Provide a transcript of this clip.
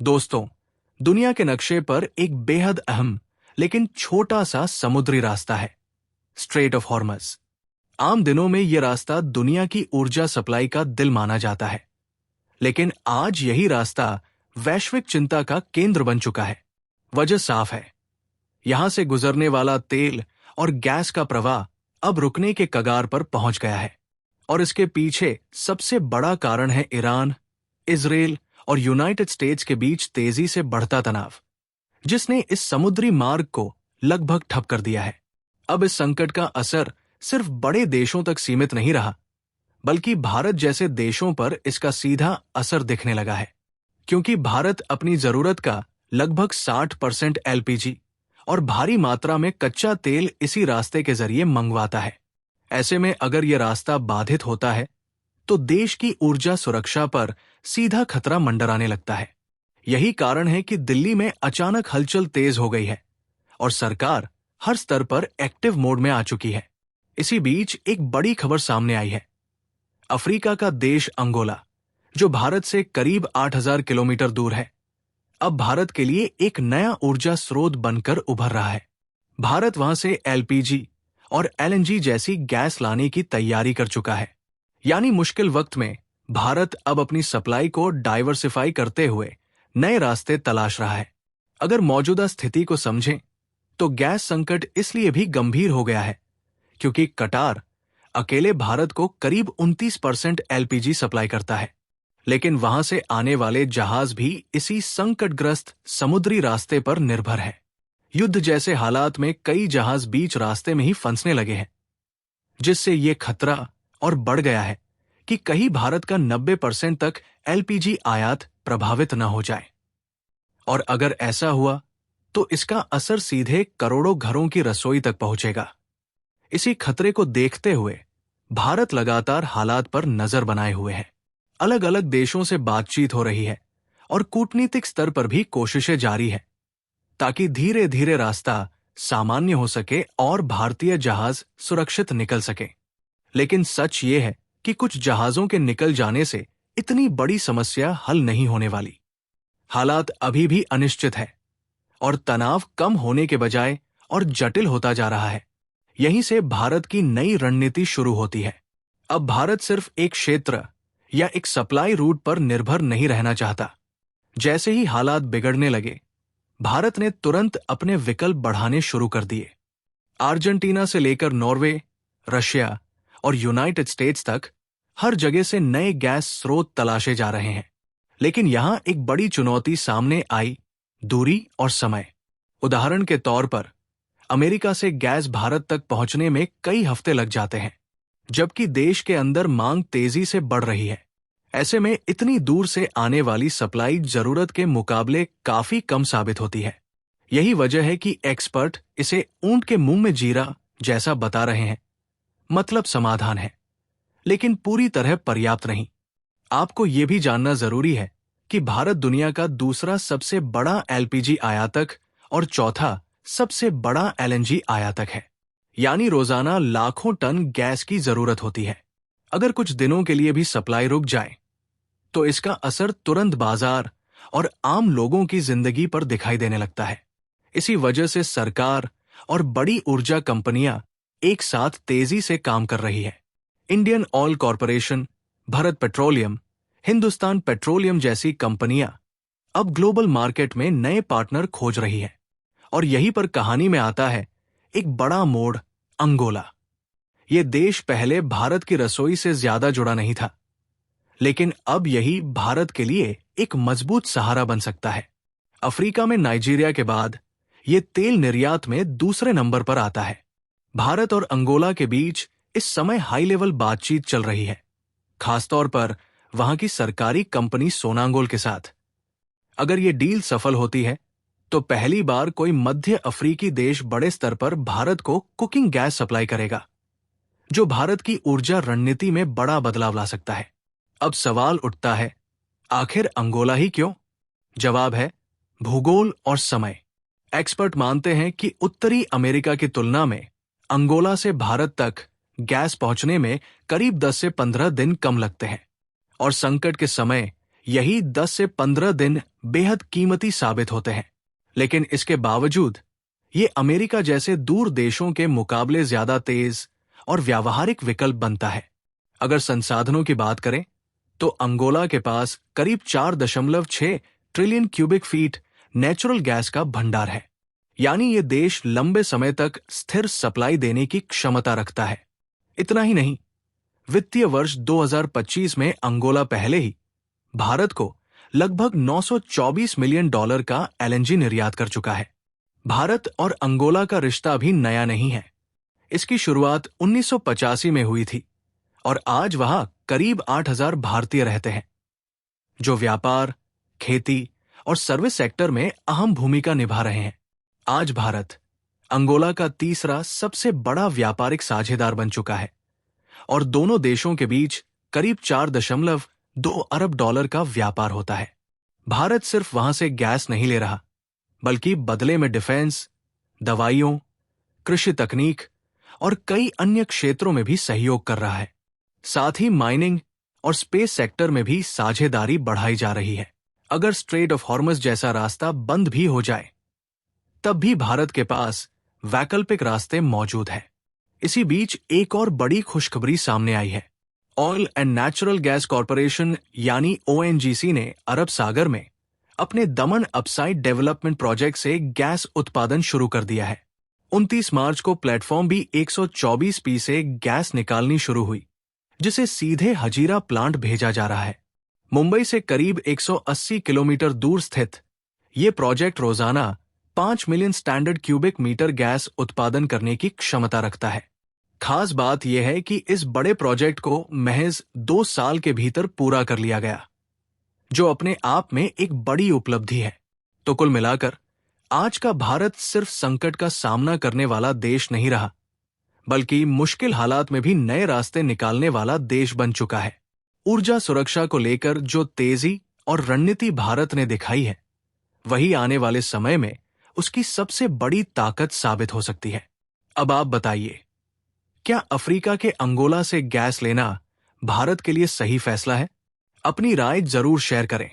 दोस्तों, दुनिया के नक्शे पर एक बेहद अहम लेकिन छोटा सा समुद्री रास्ता है, स्ट्रेट ऑफ हॉर्मज। आम दिनों में यह रास्ता दुनिया की ऊर्जा सप्लाई का दिल माना जाता है, लेकिन आज यही रास्ता वैश्विक चिंता का केंद्र बन चुका है। वजह साफ है, यहां से गुजरने वाला तेल और गैस का प्रवाह अब रुकने के कगार पर पहुंच गया है। और इसके पीछे सबसे बड़ा कारण है ईरान, इजराइल और यूनाइटेड स्टेट्स के बीच तेजी से बढ़ता तनाव, जिसने इस समुद्री मार्ग को लगभग ठप कर दिया है। अब इस संकट का असर सिर्फ बड़े देशों तक सीमित नहीं रहा, बल्कि भारत जैसे देशों पर इसका सीधा असर दिखने लगा है। क्योंकि भारत अपनी जरूरत का लगभग 60% एलपीजी और भारी मात्रा में कच्चा तेल इसी रास्ते के जरिए मंगवाता है। ऐसे में अगर यह रास्ता बाधित होता है तो देश की ऊर्जा सुरक्षा पर सीधा खतरा मंडराने लगता है। यही कारण है कि दिल्ली में अचानक हलचल तेज हो गई है और सरकार हर स्तर पर एक्टिव मोड में आ चुकी है। इसी बीच एक बड़ी खबर सामने आई है। अफ्रीका का देश अंगोला, जो भारत से करीब 8000 किलोमीटर दूर है, अब भारत के लिए एक नया ऊर्जा स्रोत बनकर उभर रहा है। भारत वहां से एलपीजी और एलएनजी जैसी गैस लाने की तैयारी कर चुका है। यानी मुश्किल वक्त में भारत अब अपनी सप्लाई को डाइवर्सिफाई करते हुए नए रास्ते तलाश रहा है। अगर मौजूदा स्थिति को समझें तो गैस संकट इसलिए भी गंभीर हो गया है क्योंकि कटार अकेले भारत को करीब 29% एलपीजी सप्लाई करता है, लेकिन वहां से आने वाले जहाज भी इसी संकटग्रस्त समुद्री रास्ते पर निर्भर है। युद्ध जैसे हालात में कई जहाज बीच रास्ते में ही फंसने लगे हैं, जिससे ये खतरा और बढ़ गया है कि कहीं भारत का 90% तक एलपीजी आयात प्रभावित न हो जाए। और अगर ऐसा हुआ तो इसका असर सीधे करोड़ों घरों की रसोई तक पहुंचेगा। इसी खतरे को देखते हुए भारत लगातार हालात पर नजर बनाए हुए है। अलग अलग देशों से बातचीत हो रही है और कूटनीतिक स्तर पर भी कोशिशें जारी है, ताकि धीरे धीरे रास्ता सामान्य हो सके और भारतीय जहाज सुरक्षित निकल सके। लेकिन सच ये है कि कुछ जहाजों के निकल जाने से इतनी बड़ी समस्या हल नहीं होने वाली। हालात अभी भी अनिश्चित है और तनाव कम होने के बजाय और जटिल होता जा रहा है। यहीं से भारत की नई रणनीति शुरू होती है। अब भारत सिर्फ एक क्षेत्र या एक सप्लाई रूट पर निर्भर नहीं रहना चाहता। जैसे ही हालात बिगड़ने लगे, भारत ने तुरंत अपने विकल्प बढ़ाने शुरू कर दिए। अर्जेंटीना से लेकर नॉर्वे, रशिया और यूनाइटेड स्टेट्स तक हर जगह से नए गैस स्रोत तलाशे जा रहे हैं। लेकिन यहां एक बड़ी चुनौती सामने आई, दूरी और समय। उदाहरण के तौर पर अमेरिका से गैस भारत तक पहुंचने में कई हफ्ते लग जाते हैं, जबकि देश के अंदर मांग तेजी से बढ़ रही है। ऐसे में इतनी दूर से आने वाली सप्लाई जरूरत के मुकाबले काफी कम साबित होती है। यही वजह है कि एक्सपर्ट इसे ऊंट के मुंह में जीरा जैसा बता रहे हैं। मतलब समाधान है, लेकिन पूरी तरह पर्याप्त नहीं। आपको यह भी जानना जरूरी है कि भारत दुनिया का दूसरा सबसे बड़ा एलपीजी आयातक और चौथा सबसे बड़ा एलएनजी आयातक है। यानी रोजाना लाखों टन गैस की जरूरत होती है। अगर कुछ दिनों के लिए भी सप्लाई रुक जाए तो इसका असर तुरंत बाजार और आम लोगों की जिंदगी पर दिखाई देने लगता है। इसी वजह से सरकार और बड़ी ऊर्जा कंपनियां एक साथ तेजी से काम कर रही है। Indian oil corporation, Bharat petroleum, Hindustan petroleum जैसी कंपनियां अब ग्लोबल मार्केट में नए पार्टनर खोज रही है। और यहीं पर कहानी में आता है एक बड़ा मोड़, अंगोला। यह देश पहले भारत की रसोई से ज्यादा जुड़ा नहीं था, लेकिन अब यही भारत के लिए एक मजबूत सहारा बन सकता है। अफ्रीका में नाइजीरिया के बाद यह तेल निर्यात में दूसरे नंबर पर आता है। भारत और अंगोला के बीच इस समय हाई लेवल बातचीत चल रही है, खासतौर पर वहां की सरकारी कंपनी सोनांगोल के साथ। अगर यह डील सफल होती है तो पहली बार कोई मध्य अफ्रीकी देश बड़े स्तर पर भारत को कुकिंग गैस सप्लाई करेगा, जो भारत की ऊर्जा रणनीति में बड़ा बदलाव ला सकता है। अब सवाल उठता है, आखिर अंगोला ही क्यों? जवाब है भूगोल और समय। एक्सपर्ट मानते हैं कि उत्तरी अमेरिका की तुलना में अंगोला से भारत तक गैस पहुंचने में करीब 10 से 15 दिन कम लगते हैं और संकट के समय यही 10 से 15 दिन बेहद कीमती साबित होते हैं। लेकिन इसके बावजूद ये अमेरिका जैसे दूर देशों के मुकाबले ज्यादा तेज और व्यावहारिक विकल्प बनता है। अगर संसाधनों की बात करें तो अंगोला के पास करीब 4.6 trillion cubic feet natural gas का भंडार है, यानी ये देश लंबे समय तक स्थिर सप्लाई देने की क्षमता रखता है। इतना ही नहीं, वित्तीय वर्ष 2025 में अंगोला पहले ही भारत को लगभग $924 मिलियन का एलएनजी निर्यात कर चुका है। भारत और अंगोला का रिश्ता भी नया नहीं है। इसकी शुरुआत 1985 में हुई थी और आज वहां करीब 8,000 भारतीय रहते हैं, जो व्यापार, खेती और सर्विस सेक्टर में अहम भूमिका निभा रहे हैं। आज भारत अंगोला का तीसरा सबसे बड़ा व्यापारिक साझेदार बन चुका है और दोनों देशों के बीच करीब $4.2 अरब का व्यापार होता है। भारत सिर्फ वहां से गैस नहीं ले रहा, बल्कि बदले में डिफेंस, दवाइयों, कृषि तकनीक और कई अन्य क्षेत्रों में भी सहयोग कर रहा है। साथ ही माइनिंग और स्पेस सेक्टर में भी साझेदारी बढ़ाई जा रही है। अगर स्ट्रेट ऑफ हॉर्मज जैसा रास्ता बंद भी हो जाए, तब भी भारत के पास वैकल्पिक रास्ते मौजूद हैं। इसी बीच एक और बड़ी खुशखबरी सामने आई है। Oil and natural gas corporation यानी ओएनजीसी ने अरब सागर में अपने दमन अपसाइड डेवलपमेंट प्रोजेक्ट से गैस उत्पादन शुरू कर दिया है। 29 मार्च को प्लेटफॉर्म भी 124 पी से गैस निकालनी शुरू हुई, जिसे सीधे हजीरा प्लांट भेजा जा रहा है। मुंबई से करीब 180 किलोमीटर दूर स्थित ये प्रोजेक्ट रोजाना 5 million standard cubic metre gas उत्पादन करने की क्षमता रखता है। खास बात यह है कि इस बड़े प्रोजेक्ट को महज 2 साल के भीतर पूरा कर लिया गया, जो अपने आप में एक बड़ी उपलब्धि है। तो कुल मिलाकर आज का भारत सिर्फ संकट का सामना करने वाला देश नहीं रहा, बल्कि मुश्किल हालात में भी नए रास्ते निकालने वाला देश बन चुका है। ऊर्जा सुरक्षा को लेकर जो तेजी और रणनीति भारत ने दिखाई है, वही आने वाले समय में उसकी सबसे बड़ी ताकत साबित हो सकती है। अब आप बताइए, क्या अफ्रीका के अंगोला से गैस लेना भारत के लिए सही फैसला है? अपनी राय जरूर शेयर करें।